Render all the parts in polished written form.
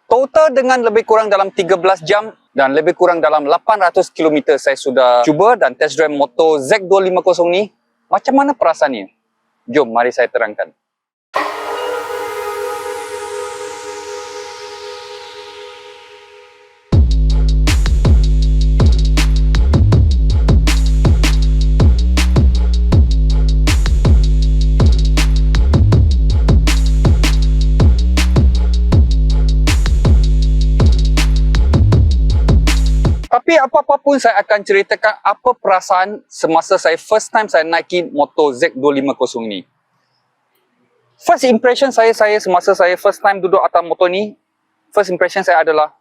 Total dengan lebih kurang dalam 13 jam dan lebih kurang dalam 800 km saya sudah cuba dan test drive motor Z250 ni. Macam mana perasaannya? Jom, mari saya terangkan. Tapi apa-apa pun saya akan ceritakan apa perasaan semasa saya first time saya naiki motor Z250 ni. First impression saya semasa saya first time duduk atas motor ni, first impression saya adalah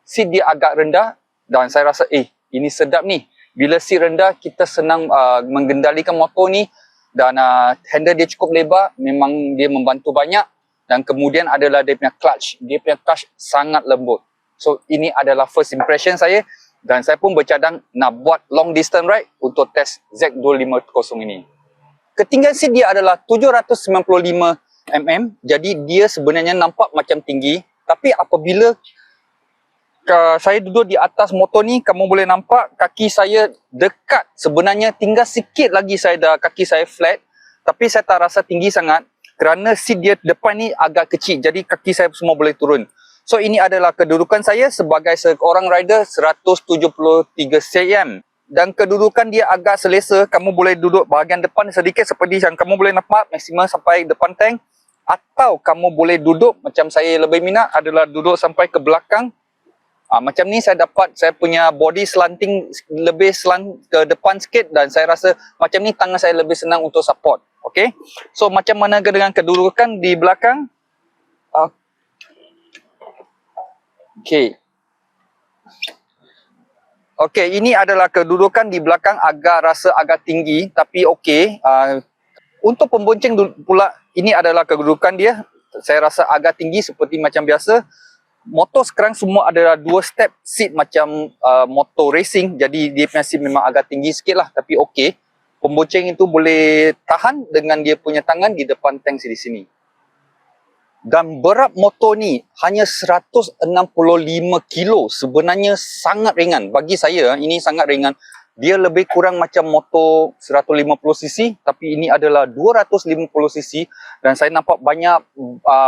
seat dia agak rendah dan saya rasa ini sedap ni. Bila seat rendah kita senang mengendalikan motor ni dan handle dia cukup lebar, memang dia membantu banyak. Dan kemudian adalah dia punya clutch. Dia punya clutch sangat lembut. So ini adalah first impression saya. Dan saya pun bercadang nak buat long distance ride untuk test Z250 ini. Ketinggian seat dia adalah 795 mm. Jadi dia sebenarnya nampak macam tinggi. Tapi apabila saya duduk di atas motor ni, kamu boleh nampak kaki saya dekat. Sebenarnya tinggal sikit lagi kaki saya flat. Tapi saya tak rasa tinggi sangat. Kerana seat dia depan ni agak kecil. Jadi kaki saya semua boleh turun. So ini adalah kedudukan saya sebagai seorang rider 173 cm. Dan kedudukan dia agak selesa. Kamu boleh duduk bahagian depan sedikit seperti yang kamu boleh nampak maksimum sampai depan tank. Atau kamu boleh duduk macam saya lebih minat adalah duduk sampai ke belakang. Macam ni saya dapat saya punya body slanting lebih slant ke depan sikit dan saya rasa macam ni tangan saya lebih senang untuk support. Okay. So macam mana dengan kedudukan di belakang? Okey, ini adalah kedudukan di belakang rasa agak tinggi tapi okey. Untuk pembonceng pula ini adalah kedudukan dia. Saya rasa agak tinggi seperti macam biasa. Motor sekarang semua adalah 2 step seat macam motor racing. Jadi dia punya seat memang agak tinggi sikit lah tapi okey. Pembonceng itu boleh tahan dengan dia punya tangan di depan tank di sini. Dan berat motor ni hanya 165 kilo. Sebenarnya sangat ringan. Bagi saya ini sangat ringan. Dia lebih kurang macam motor 150cc. Tapi ini adalah 250cc. Dan saya nampak banyak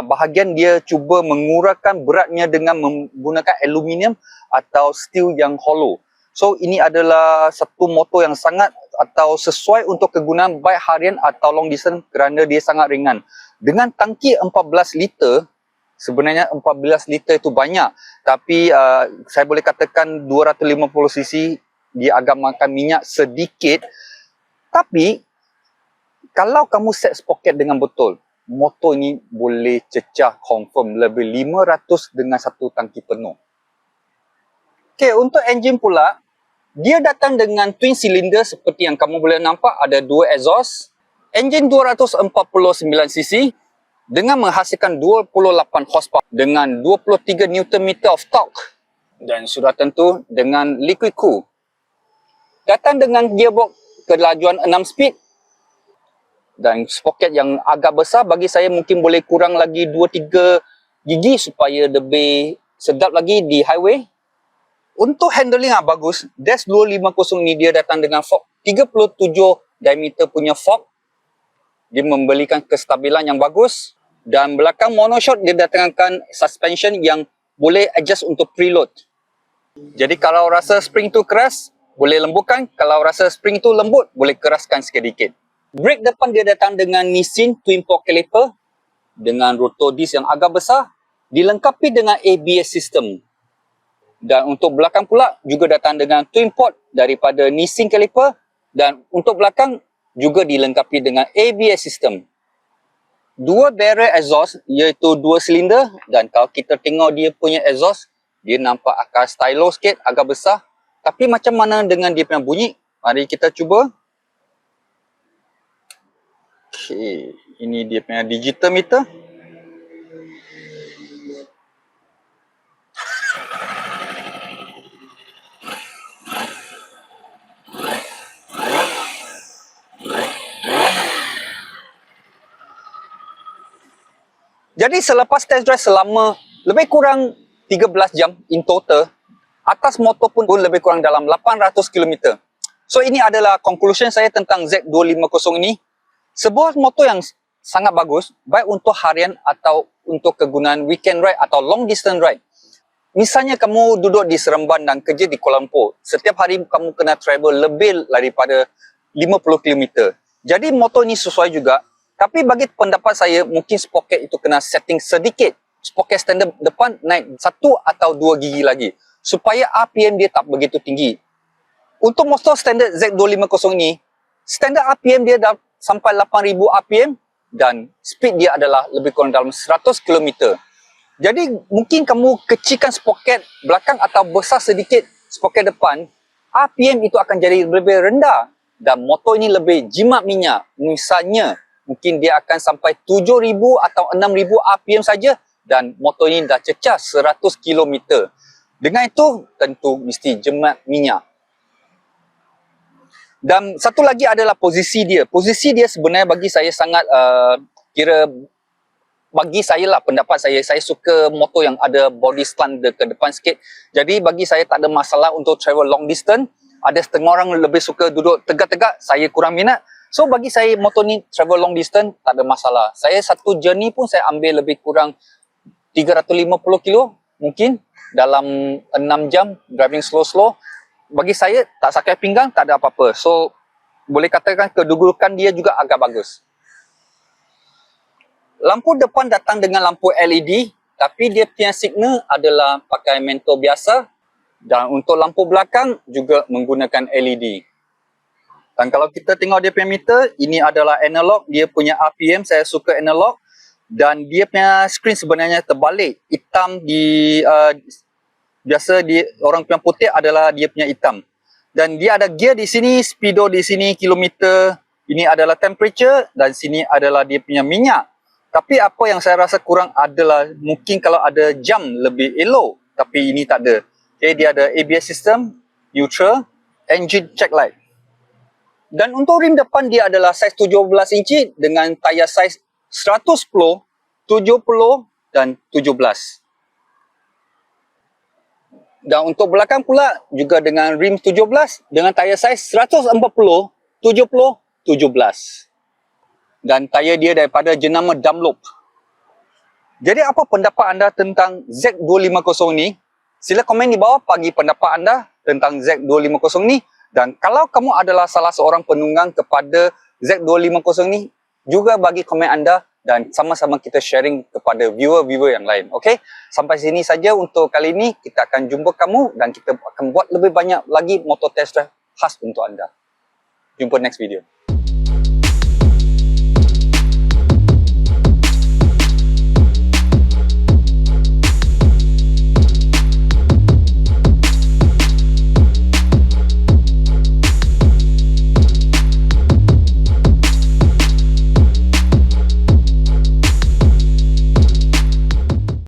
bahagian dia cuba mengurangkan beratnya dengan menggunakan aluminium atau steel yang hollow. So ini adalah satu motor yang sangat atau sesuai untuk kegunaan baik harian atau long distance kerana dia sangat ringan. Dengan tangki 14 liter, sebenarnya 14 liter itu banyak. Tapi saya boleh katakan 250cc dia agak makan minyak sedikit. Tapi kalau kamu set sprocket dengan betul, motor ini boleh cecah confirm lebih 500 dengan satu tangki penuh. Okay, untuk enjin pula, dia datang dengan twin cylinder seperti yang kamu boleh nampak. Ada 2 exhaust. Enjin 249cc dengan menghasilkan 28 horsepower dengan 23 Nm of torque dan sudah tentu dengan liquid cool. Datang dengan gearbox kelajuan 6 speed dan sprocket yang agak besar. Bagi saya mungkin boleh kurang lagi 2-3 gigi supaya lebih sedap lagi di highway. Untuk handling bagus. Dash 250 ni dia datang dengan fork 37 diameter punya fork. Dia memberikan kestabilan yang bagus. Dan belakang monoshock dia datangkan suspension yang boleh adjust untuk preload. Jadi kalau rasa spring tu keras, boleh lembutkan. Kalau rasa spring tu lembut, boleh keraskan sedikit. Brake depan dia datang dengan Nissin twin fork caliper dengan rotor disc yang agak besar, dilengkapi dengan ABS system. Dan untuk belakang pula juga datang dengan twin port daripada Nissin caliper dan untuk belakang juga dilengkapi dengan ABS system. 2 barrel exhaust iaitu 2 silinder dan kalau kita tengok dia punya exhaust, dia nampak akan stylo sikit, agak besar. Tapi macam mana dengan dia punya bunyi? Mari kita cuba. Okey, ini dia punya digital meter. Jadi selepas test drive selama lebih kurang 13 jam in total. Atas motor pun lebih kurang dalam 800 km. So ini adalah conclusion saya tentang Z250 ini. Sebuah motor yang sangat bagus, baik untuk harian atau untuk kegunaan weekend ride atau long distance ride. Misalnya kamu duduk di Seremban dan kerja di Kuala Lumpur, setiap hari kamu kena travel lebih daripada 50 km. Jadi motor ini sesuai juga. Tapi bagi pendapat saya, mungkin sprocket itu kena setting sedikit. Sprocket standard depan naik 1 atau 2 gigi lagi, supaya RPM dia tak begitu tinggi. Untuk motor standard Z250 ini, standard RPM dia dah sampai 8000 RPM dan speed dia adalah lebih kurang dalam 100 km. Jadi mungkin kamu kecilkan sprocket belakang atau besar sedikit sprocket depan, RPM itu akan jadi lebih rendah dan motor ini lebih jimat minyak. Misalnya, mungkin dia akan sampai 7000 atau 6000 RPM saja dan motor ini dah cecah 100 km. Dengan itu, tentu mesti jimat minyak. Dan satu lagi adalah posisi dia. Posisi dia sebenarnya bagi saya sangat bagi saya lah, pendapat saya suka motor yang ada body slant ke depan sikit. Jadi bagi saya tak ada masalah untuk travel long distance. Ada setengah orang lebih suka duduk tegak-tegak, saya kurang minat. So bagi saya motor ni travel long distance tak ada masalah. Saya satu journey pun saya ambil lebih kurang 350 kilo mungkin dalam 6 jam driving slow-slow. Bagi saya tak sakit pinggang, tak ada apa-apa. So boleh katakan kedudukan dia juga agak bagus. Lampu depan datang dengan lampu LED, tapi dia punya signal adalah pakai mentor biasa. Dan untuk lampu belakang juga menggunakan LED. Dan kalau kita tengok dia punya meter, ini adalah analog, dia punya RPM, saya suka analog. Dan dia punya screen sebenarnya terbalik. Hitam di biasa orang punya putih adalah dia punya hitam. Dan dia ada gear di sini, speedo di sini, kilometer. Ini adalah temperature dan sini adalah dia punya minyak. Tapi apa yang saya rasa kurang adalah mungkin kalau ada jam lebih elok. Tapi ini tak ada. Okay, dia ada ABS system, neutral, engine check light. Dan untuk rim depan dia adalah saiz 17 inci dengan tayar saiz 110, 70 dan 17. Dan untuk belakang pula juga dengan rim 17 dengan tayar saiz 140, 70, 17. Dan tayar dia daripada jenama Dunlop. Jadi apa pendapat anda tentang Z250 ni? Sila komen di bawah bagi pendapat anda tentang Z250 ni. Dan kalau kamu adalah salah seorang penunggang kepada Z250 ni, juga bagi komen anda dan sama-sama kita sharing kepada viewer-viewer yang lain. Okey? Sampai sini saja untuk kali ini. Kita akan jumpa kamu dan kita akan buat lebih banyak lagi motor test drive khas untuk anda. Jumpa next video.